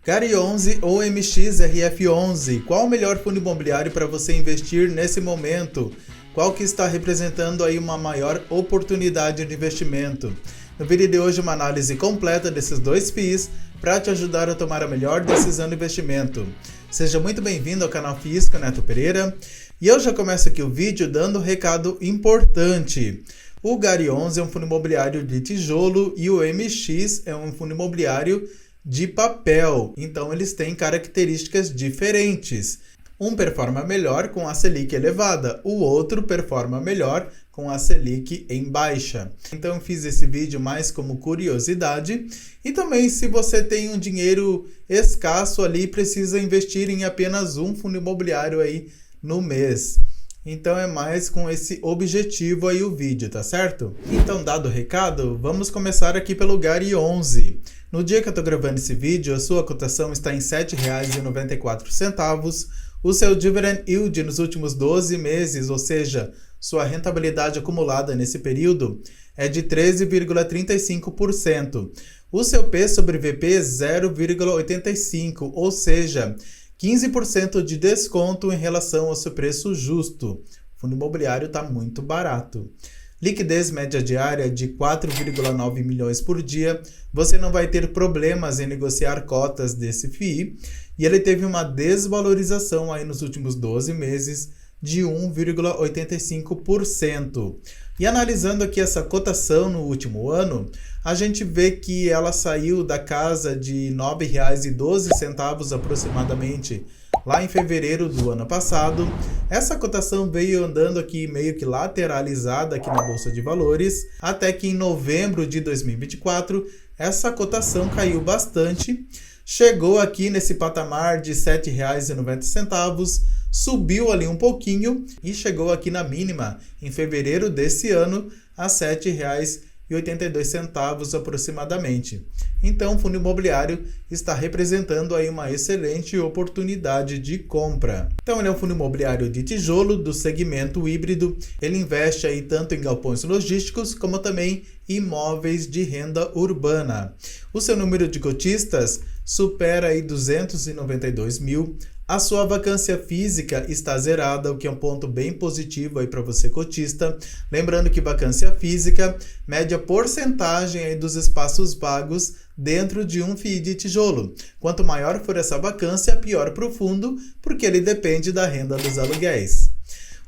Gari 11 ou MXRF11, qual o melhor fundo imobiliário para você investir nesse momento? Qual que está representando aí uma maior oportunidade de investimento? No vídeo de hoje, uma análise completa desses dois FIIs para te ajudar a tomar a melhor decisão de investimento. Seja muito bem-vindo ao canal FIIs com Neto Pereira. E eu já começo aqui o vídeo dando um recado importante. O Gari 11 é um fundo imobiliário de tijolo e o MX é um fundo imobiliário de papel, então eles têm características diferentes. Um performa melhor com a Selic elevada, o outro performa melhor com a Selic em baixa. Então eu fiz esse vídeo mais como curiosidade e também se você tem um dinheiro escasso ali e precisa investir em apenas um fundo imobiliário aí no mês. Então é mais com esse objetivo aí o vídeo, tá certo? Então, dado o recado, vamos começar aqui pelo Gari 11. No dia que eu estou gravando esse vídeo, a sua cotação está em R$ 7,94. O seu dividend yield nos últimos 12 meses, ou seja, sua rentabilidade acumulada nesse período, é de 13,35%. O seu P sobre VP é 0,85%, ou seja, 15% de desconto em relação ao seu preço justo. O fundo imobiliário está muito barato. Liquidez média diária de 4,9 milhões por dia. Você não vai ter problemas em negociar cotas desse FII. E ele teve uma desvalorização aí nos últimos 12 meses de 1,85%. E analisando aqui essa cotação no último ano, a gente vê que ela saiu da casa de R$ 9,12 aproximadamente lá em fevereiro do ano passado. Essa cotação veio andando aqui meio que lateralizada aqui na Bolsa de Valores, até que em novembro de 2024 essa cotação caiu bastante, chegou aqui nesse patamar de R$ 7,90, subiu ali um pouquinho e chegou aqui na mínima em fevereiro desse ano a R$ 7,82 aproximadamente. Então, o fundo imobiliário está representando aí uma excelente oportunidade de compra. Então, ele é um fundo imobiliário de tijolo do segmento híbrido. Ele investe aí tanto em galpões logísticos como também imóveis de renda urbana. O seu número de cotistas supera aí 292 mil. A sua vacância física está zerada, o que é um ponto bem positivo aí para você cotista. Lembrando que vacância física mede a porcentagem aí dos espaços vagos dentro de um FII de tijolo. Quanto maior for essa vacância, pior para o fundo, porque ele depende da renda dos aluguéis.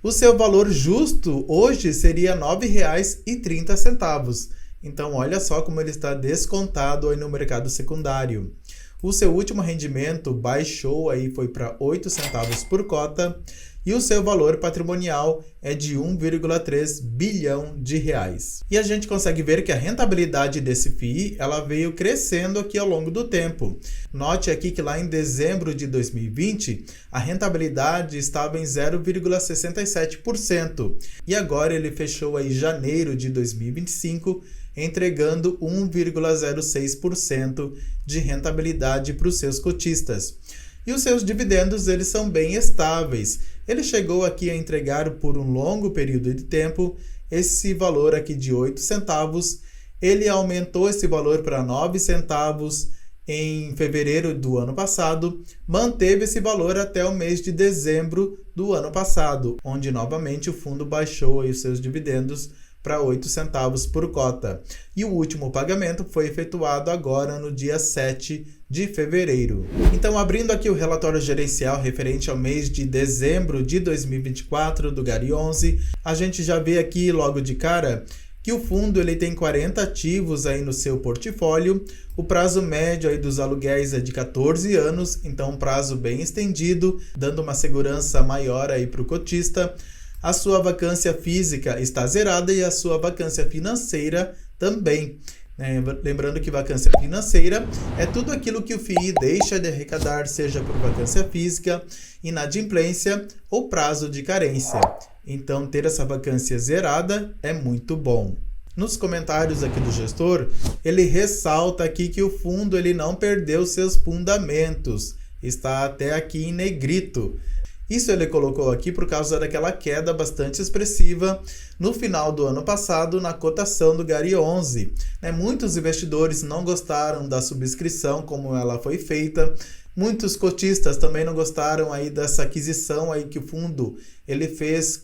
O seu valor justo hoje seria R$ 9,30. Então olha só como ele está descontado aí no mercado secundário. O seu último rendimento baixou aí, foi para 8 centavos por cota e o seu valor patrimonial é de 1,3 bilhão de reais. E a gente consegue ver que a rentabilidade desse FII ela veio crescendo aqui ao longo do tempo. Note aqui que lá em dezembro de 2020 a rentabilidade estava em 0,67% e agora ele fechou aí janeiro de 2025 entregando 1,06% de rentabilidade para os seus cotistas. E os seus dividendos eles são bem estáveis. Ele chegou aqui a entregar por um longo período de tempo esse valor aqui de 8 centavos. Ele aumentou esse valor para 9 centavos em fevereiro do ano passado, manteve esse valor até o mês de dezembro do ano passado, onde novamente o fundo baixou aí os seus dividendos para 8 centavos por cota. E o último pagamento foi efetuado agora no dia 7 de fevereiro. Então, abrindo aqui o relatório gerencial referente ao mês de dezembro de 2024 do Gari 11, a gente já vê aqui logo de cara que o fundo ele tem 40 ativos aí no seu portfólio. O prazo médio aí dos aluguéis é de 14 anos, então um prazo bem estendido, dando uma segurança maior aí para o cotista. A sua vacância física está zerada e a sua vacância financeira também. Lembrando que vacância financeira é tudo aquilo que o FII deixa de arrecadar, seja por vacância física, inadimplência ou prazo de carência. Então, ter essa vacância zerada é muito bom. Nos comentários aqui do gestor, ele ressalta aqui que o fundo ele não perdeu seus fundamentos. Está até aqui em negrito. Isso ele colocou aqui por causa daquela queda bastante expressiva no final do ano passado na cotação do Gary 11. Muitos investidores não gostaram da subscrição como ela foi feita. Muitos cotistas também não gostaram aí dessa aquisição aí que o fundo ele fez,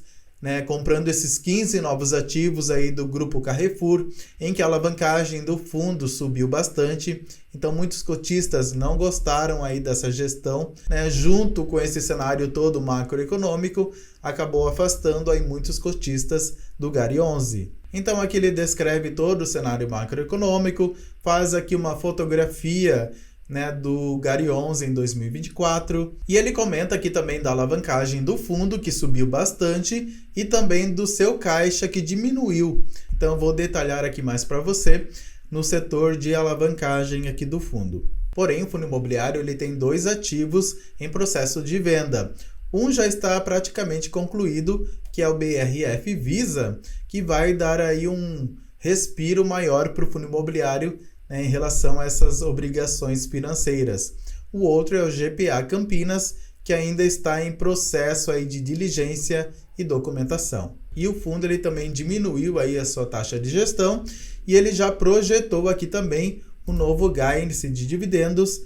comprando esses 15 novos ativos aí do grupo Carrefour, em que a alavancagem do fundo subiu bastante. Então muitos cotistas não gostaram aí dessa gestão, junto com esse cenário todo macroeconômico, acabou afastando aí muitos cotistas do Gary 11. Então aqui ele descreve todo o cenário macroeconômico, faz aqui uma fotografia do Gary 11 em 2024, e ele comenta aqui também da alavancagem do fundo, que subiu bastante, e também do seu caixa, que diminuiu. Então eu vou detalhar aqui mais para você no setor de alavancagem aqui do fundo. Porém, o fundo imobiliário ele tem 2 ativos em processo de venda. Um já está praticamente concluído, que é o BRF Visa, que vai dar aí um respiro maior para o fundo imobiliário em relação a essas obrigações financeiras. O outro é o GPA Campinas, que ainda está em processo aí de diligência e documentação. E o fundo ele também diminuiu aí a sua taxa de gestão e ele já projetou aqui também o novo guidance de dividendos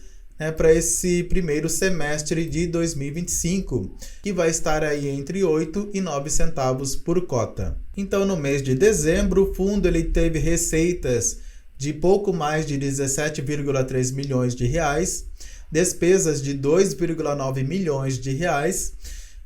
para esse primeiro semestre de 2025, que vai estar aí entre 8 e 9 centavos por cota. Então, no mês de dezembro, o fundo ele teve receitas de pouco mais de 17,3 milhões de reais, despesas de 2,9 milhões de reais.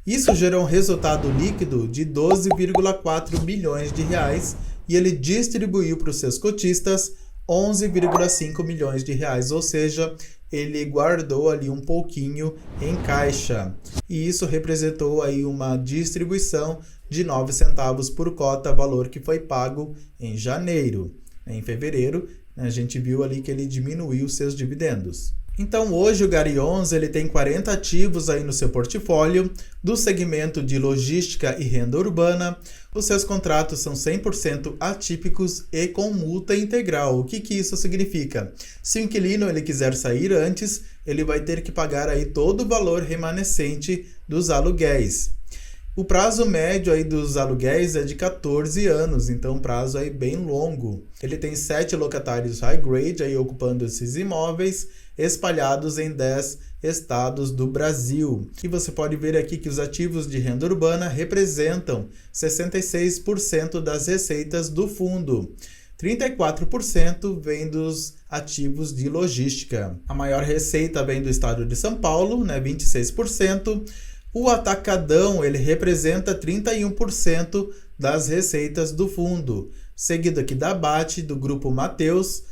Isso gerou um resultado líquido de 12,4 milhões de reais e ele distribuiu para os seus cotistas 11,5 milhões de reais, ou seja, ele guardou ali um pouquinho em caixa. E isso representou aí uma distribuição de 9 centavos por cota, valor que foi pago em janeiro. Em fevereiro, a gente viu ali que ele diminuiu seus dividendos. Então, hoje o Gary 11 ele tem 40 ativos aí no seu portfólio do segmento de logística e renda urbana. Os seus contratos são 100% atípicos e com multa integral. O que isso significa? Se o inquilino ele quiser sair antes, ele vai ter que pagar aí todo o valor remanescente dos aluguéis. O prazo médio aí dos aluguéis é de 14 anos, então um prazo aí bem longo. Ele tem 7 locatários high grade aí ocupando esses imóveis, espalhados em 10 estados do Brasil. E você pode ver aqui que os ativos de renda urbana representam 66% das receitas do fundo. 34% vem dos ativos de logística. A maior receita vem do estado de São Paulo, 26%. O atacadão ele representa 31% das receitas do fundo, seguido aqui da BAT, do grupo Mateus,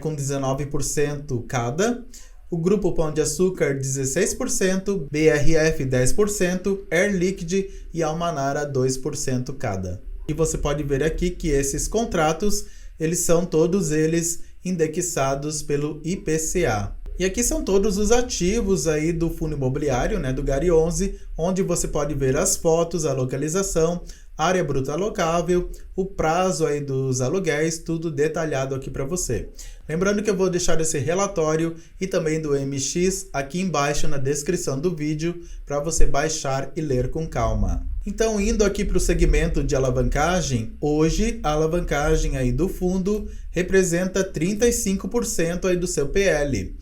com 19% cada, o grupo Pão de Açúcar 16%, BRF 10%, Air Liquide e Almanara 2% cada. E você pode ver aqui que esses contratos, eles são todos eles indexados pelo IPCA. E aqui são todos os ativos aí do fundo imobiliário, do Gary 11, onde você pode ver as fotos, a localização, área bruta alocável, o prazo aí dos aluguéis, tudo detalhado aqui para você. Lembrando que eu vou deixar esse relatório e também do MX aqui embaixo na descrição do vídeo para você baixar e ler com calma. Então, indo aqui para o segmento de alavancagem, hoje a alavancagem aí do fundo representa 35% aí do seu PL.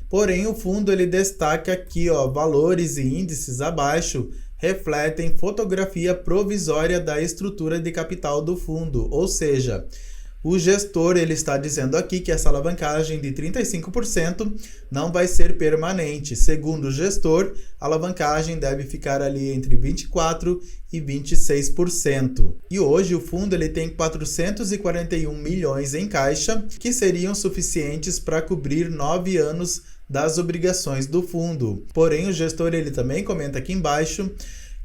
Porém, o fundo ele destaca aqui, valores e índices abaixo refletem fotografia provisória da estrutura de capital do fundo, ou seja, o gestor ele está dizendo aqui que essa alavancagem de 35% não vai ser permanente. Segundo o gestor, a alavancagem deve ficar ali entre 24% e 26%. E hoje o fundo ele tem 441 milhões em caixa, que seriam suficientes para cobrir 9 anos das obrigações do fundo. Porém, o gestor ele também comenta aqui embaixo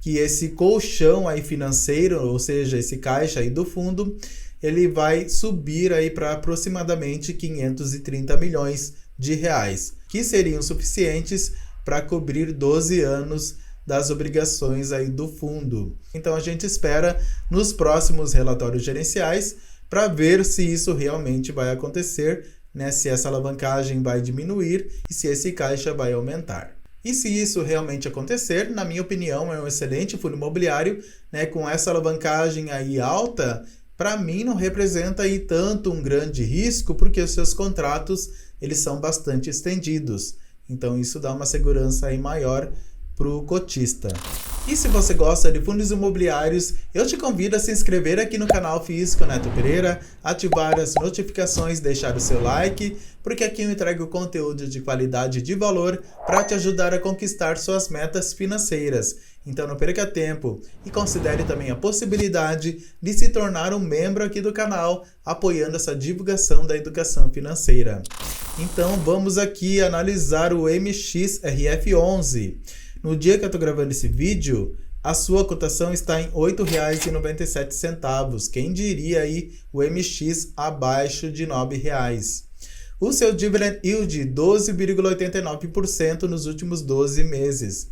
que esse colchão aí financeiro, ou seja, esse caixa aí do fundo, ele vai subir aí para aproximadamente 530 milhões de reais, que seriam suficientes para cobrir 12 anos das obrigações aí do fundo. Então a gente espera nos próximos relatórios gerenciais para ver se isso realmente vai acontecer, se essa alavancagem vai diminuir e se esse caixa vai aumentar. E se isso realmente acontecer, na minha opinião, é um excelente fundo imobiliário, né, com essa alavancagem aí alta, para mim não representa aí tanto um grande risco, porque os seus contratos eles são bastante estendidos. Então isso dá uma segurança aí maior para o cotista. E se você gosta de fundos imobiliários, eu te convido a se inscrever aqui no canal Físico Neto Pereira, ativar as notificações, deixar o seu like, porque aqui eu entrego conteúdo de qualidade e de valor para te ajudar a conquistar suas metas financeiras. Então não perca tempo e considere também a possibilidade de se tornar um membro aqui do canal, apoiando essa divulgação da educação financeira. Então vamos aqui analisar o MXRF11. No dia que eu estou gravando esse vídeo, a sua cotação está em R$ 8,97. Quem diria aí o MX abaixo de R$ 9,00. O seu dividend yield 12,89% nos últimos 12 meses.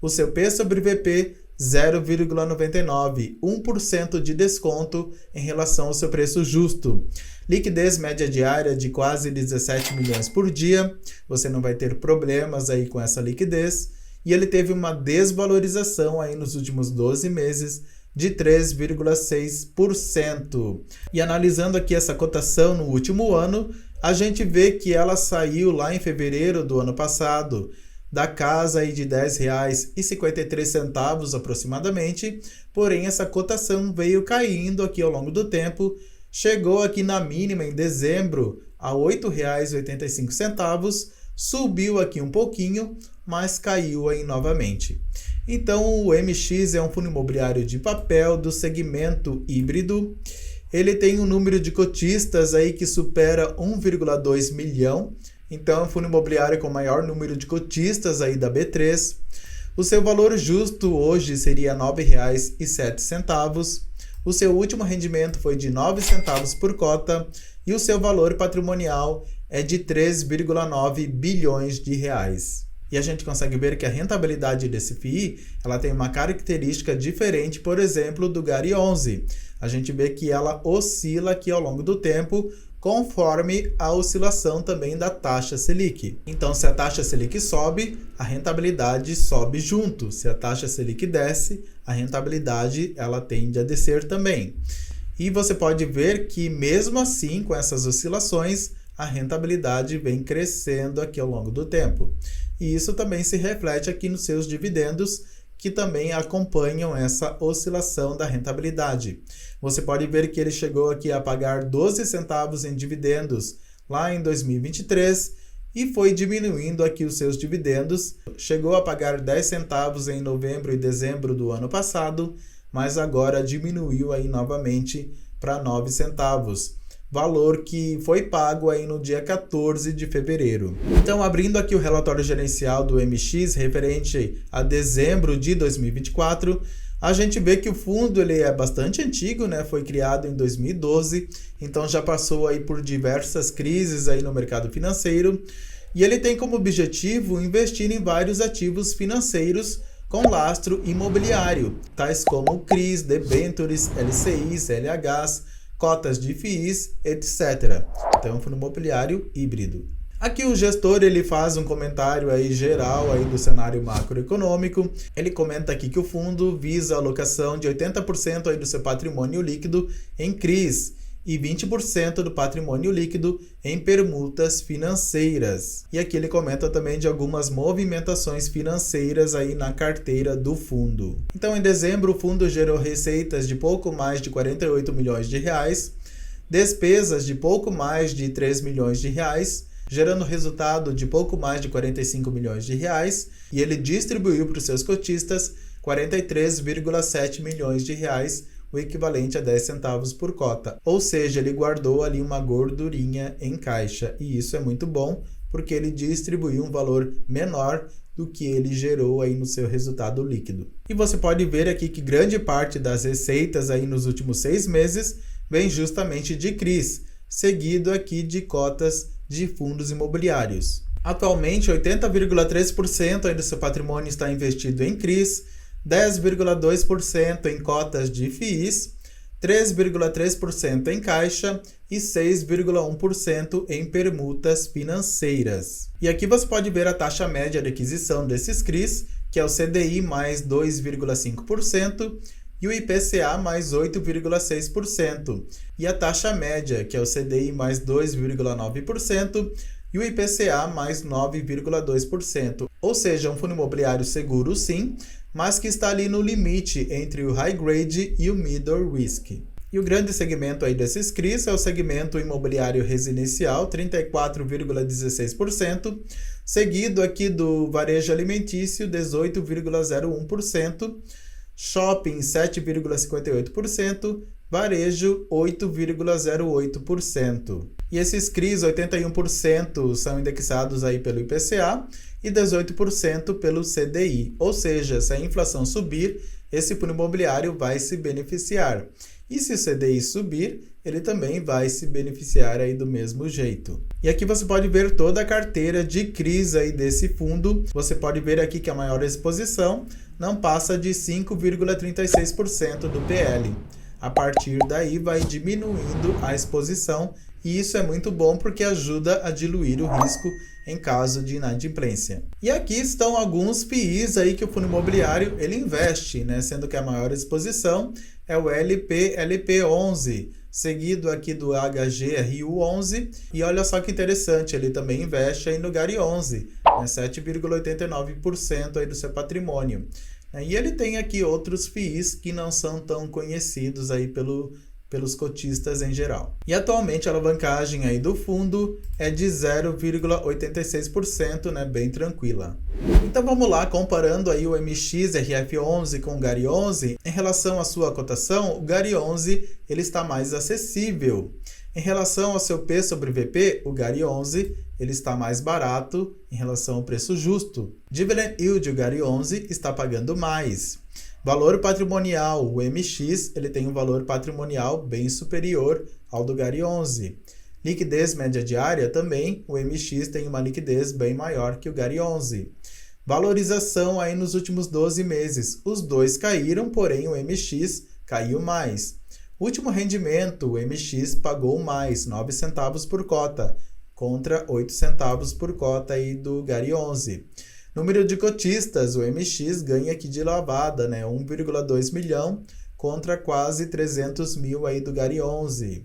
O seu P sobre VP 0,99, 1% de desconto em relação ao seu preço justo. Liquidez média diária de quase 17 milhões por dia. Você não vai ter problemas aí com essa liquidez. E ele teve uma desvalorização aí nos últimos 12 meses de 3,6%. E analisando aqui essa cotação no último ano, a gente vê que ela saiu lá em fevereiro do ano passado da casa aí de R$ 10,53 aproximadamente, porém essa cotação veio caindo aqui ao longo do tempo, chegou aqui na mínima em dezembro a R$ 8,85, subiu aqui um pouquinho, mas caiu aí novamente. Então o MX é um fundo imobiliário de papel do segmento híbrido. Ele tem um número de cotistas aí que supera 1,2 milhão. Então é um fundo imobiliário com o maior número de cotistas aí da B3. O seu valor justo hoje seria R$ 9,07. O seu último rendimento foi de 9 centavos por cota e o seu valor patrimonial é de 3,9 bilhões de reais. E a gente consegue ver que a rentabilidade desse FII ela tem uma característica diferente, por exemplo, do GARI 11. A gente vê que ela oscila aqui ao longo do tempo, conforme a oscilação também da taxa Selic. Então, se a taxa Selic sobe, a rentabilidade sobe junto. Se a taxa Selic desce, a rentabilidade ela tende a descer também. E você pode ver que mesmo assim, com essas oscilações, a rentabilidade vem crescendo aqui ao longo do tempo. E isso também se reflete aqui nos seus dividendos, que também acompanham essa oscilação da rentabilidade. Você pode ver que ele chegou aqui a pagar 12 centavos em dividendos lá em 2023 e foi diminuindo aqui os seus dividendos. Chegou a pagar 10 centavos em novembro e dezembro do ano passado, mas agora diminuiu aí novamente para 9 centavos. Valor que foi pago aí no dia 14 de fevereiro. Então, abrindo aqui o relatório gerencial do MX referente a dezembro de 2024, a gente vê que o fundo ele é bastante antigo, né? Foi criado em 2012, então já passou aí por diversas crises aí no mercado financeiro, e ele tem como objetivo investir em vários ativos financeiros com lastro imobiliário, tais como CRIs, debêntures, LCIs, LHs, cotas de FIIs, etc. Então é um fundo imobiliário híbrido. Aqui o gestor ele faz um comentário aí geral aí do cenário macroeconômico. Ele comenta aqui que o fundo visa a alocação de 80% aí do seu patrimônio líquido em CRIs e 20% do patrimônio líquido em permutas financeiras. E aqui ele comenta também de algumas movimentações financeiras aí na carteira do fundo. Então, em dezembro, o fundo gerou receitas de pouco mais de 48 milhões de reais, despesas de pouco mais de 3 milhões de reais, gerando resultado de pouco mais de 45 milhões de reais, e ele distribuiu para os seus cotistas 43,7 milhões de reais, o equivalente a 10 centavos por cota. Ou seja, ele guardou ali uma gordurinha em caixa. E isso é muito bom, porque ele distribuiu um valor menor do que ele gerou aí no seu resultado líquido. E você pode ver aqui que grande parte das receitas aí nos últimos 6 meses vem justamente de CRIs, seguido aqui de cotas de fundos imobiliários. Atualmente, 80,3% aí do seu patrimônio está investido em CRIs, 10,2% em cotas de FIIs, 3,3% em caixa e 6,1% em permutas financeiras. E aqui você pode ver a taxa média de aquisição desses CRIs, que é o CDI mais 2,5% e o IPCA mais 8,6%, e a taxa média, que é o CDI mais 2,9% e o IPCA mais 9,2%. Ou seja, um fundo imobiliário seguro sim, mas que está ali no limite entre o high grade e o middle risk. E o grande segmento aí desses CRIs é o segmento imobiliário residencial, 34,16%, seguido aqui do varejo alimentício, 18,01%, shopping 7,58%, varejo 8,08%. E esses CRIs, 81% são indexados aí pelo IPCA e 18% pelo CDI. Ou seja, se a inflação subir, esse fundo imobiliário vai se beneficiar. E se o CDI subir, ele também vai se beneficiar aí do mesmo jeito. E aqui você pode ver toda a carteira de CRIs aí desse fundo. Você pode ver aqui que a maior exposição não passa de 5,36% do PL. A partir daí vai diminuindo a exposição e isso é muito bom porque ajuda a diluir o risco em caso de inadimplência. E aqui estão alguns FIIs aí que o fundo imobiliário ele investe, né? Sendo que a maior exposição é o LP11, seguido aqui do HGRU11, e olha só que interessante, ele também investe aí no GARI11, né? 7,89% aí do seu patrimônio. E ele tem aqui outros FIIs que não são tão conhecidos aí pelos cotistas em geral. E atualmente a alavancagem aí do fundo é de 0,86%, né, bem tranquila. Então vamos lá, comparando aí o MXRF11 com o GARI11, em relação à sua cotação, o GARI11 ele está mais acessível. Em relação ao seu P sobre VP, o GARI11 ele está mais barato em relação ao preço justo. Dividend Yield, o GARI11 está pagando mais. Valor patrimonial, o MX ele tem um valor patrimonial bem superior ao do GARI11. Liquidez média diária também, o MX tem uma liquidez bem maior que o GARI11. Valorização aí nos últimos 12 meses, os dois caíram, porém o MX caiu mais. Último rendimento, o MX pagou mais, 9 centavos por cota, contra 8 centavos por cota aí do GARI11. Número de cotistas, o MX ganha aqui de lavada, né? 1,2 milhão contra quase 300 mil aí do GARI11.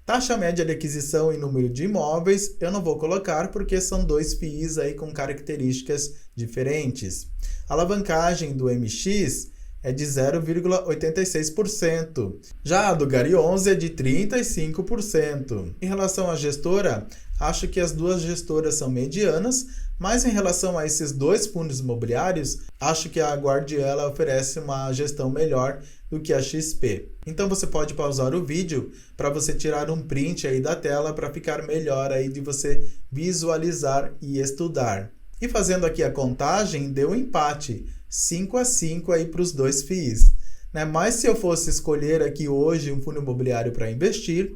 Taxa média de aquisição em número de imóveis, eu não vou colocar porque são dois FIIs aí com características diferentes. A alavancagem do MX é de 0,86%. Já a do GARI11 é de 35%. Em relação à gestora, acho que as duas gestoras são medianas, mas em relação a esses dois fundos imobiliários, acho que a Guardiela oferece uma gestão melhor do que a XP. Então você pode pausar o vídeo para você tirar um print aí da tela para ficar melhor aí de você visualizar e estudar. E fazendo aqui a contagem, deu um empate, 5-5 aí para os dois FIIs. Né? Mas se eu fosse escolher aqui hoje um fundo imobiliário para investir,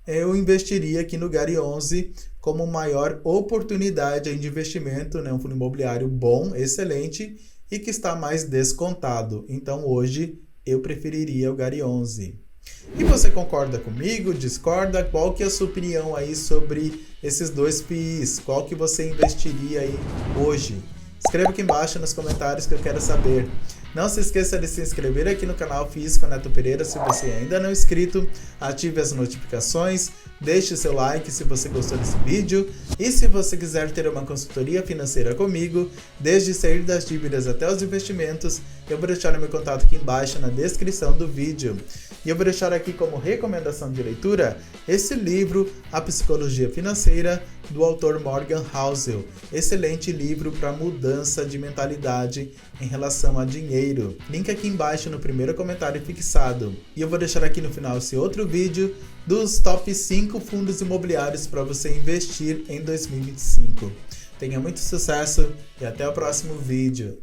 eu investiria aqui no GARI11 como maior oportunidade de investimento, né? Um fundo imobiliário bom, excelente e que está mais descontado. Então hoje eu preferiria o GARI11. E você concorda comigo? Discorda? Qual que é a sua opinião aí sobre esses dois FIIs? Qual que você investiria aí hoje? Escreva aqui embaixo nos comentários que eu quero saber. Não se esqueça de se inscrever aqui no canal FIIs com Neto Pereira se você ainda não é inscrito. Ative as notificações, deixe seu like se você gostou desse vídeo. E se você quiser ter uma consultoria financeira comigo, desde sair das dívidas até os investimentos, eu vou deixar o meu contato aqui embaixo na descrição do vídeo. E eu vou deixar aqui como recomendação de leitura esse livro, A Psicologia Financeira, do autor Morgan Housel. Excelente livro para mudança de mentalidade em relação a dinheiro. Link aqui embaixo no primeiro comentário fixado. E eu vou deixar aqui no final esse outro vídeo dos top 5 fundos imobiliários para você investir em 2025. Tenha muito sucesso e até o próximo vídeo.